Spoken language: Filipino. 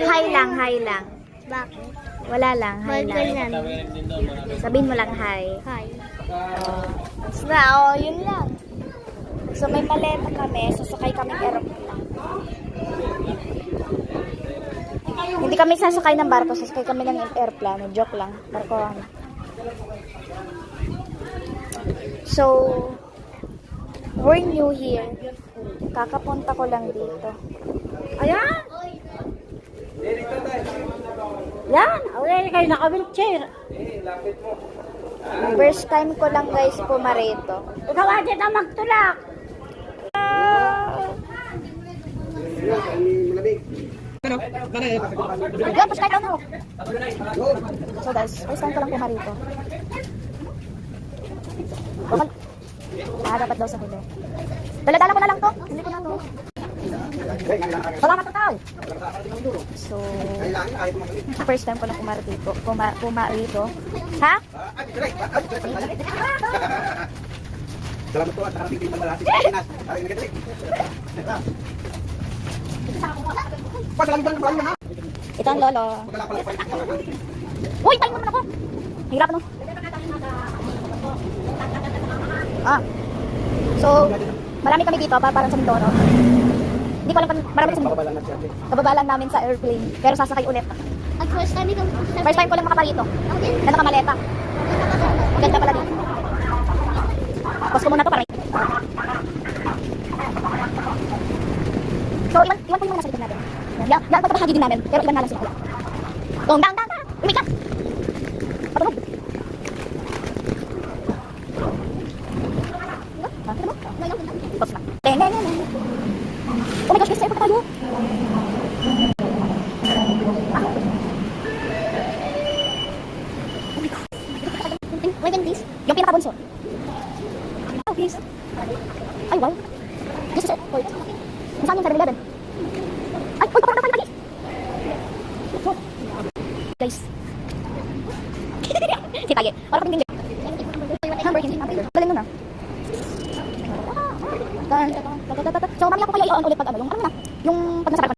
Hi lang, hi lang. Bakit? Wala lang, hi Bakit lang. ganyan? Sabihin mo lang hi. Hi. Na, yun lang. So may maleta kami, sasakay kami aeroplane. Hindi kami sasakay ng barko, sasakay kami ng airplane. Joke lang, barko lang. So, we're new here. Kakapunta ko lang dito. Ayan! Yan! Away kayo naka-wheelchair. First time ko lang guys pumarito. Ikaw agad ang magtulak. Yan, push kahit ako. So guys, first time ko lang pumarito. Dapat daw sa huli. Dala-dala ko na lang to. Hindi ko na to. Salamat po tayo. So, first time ko lang pumarito. Pumarito. Ha? Salamat po at nakapipin ng malapit sa Pinas. Ito ang lolo. Uy, tayo naman ako. Hirap no? So, marami kami dito, parang sa Mindoro. Hindi ko alam kung marami sa Mindoro. Kababalan namin sa airplane, pero sasakay ulit. At first time ikaw. First time ko lang makaparito. Na nakamaleta. Ang ganda pala dito. Pause ko muna to para so, iwan po yung mga nasa likod natin. Yan pagkabahagi din namin, pero iwan na lang sila. Dong, dang! Umikap! Patunog! Pause na. Oh my gosh, guys, sa'yo pa tayo. Wait, and this? Yung pinakabunso. Oh, please. Ay, wow. This is it. Wait. Saan yung 7-Eleven? Ay, uy, paparang lagi. Guys. Kita ye. Para kapag hindi. Hamburger. Galing nun ah. So, mami ako kaya i-on ulit pag ano. Yung ano na. Yung pag nasarapan.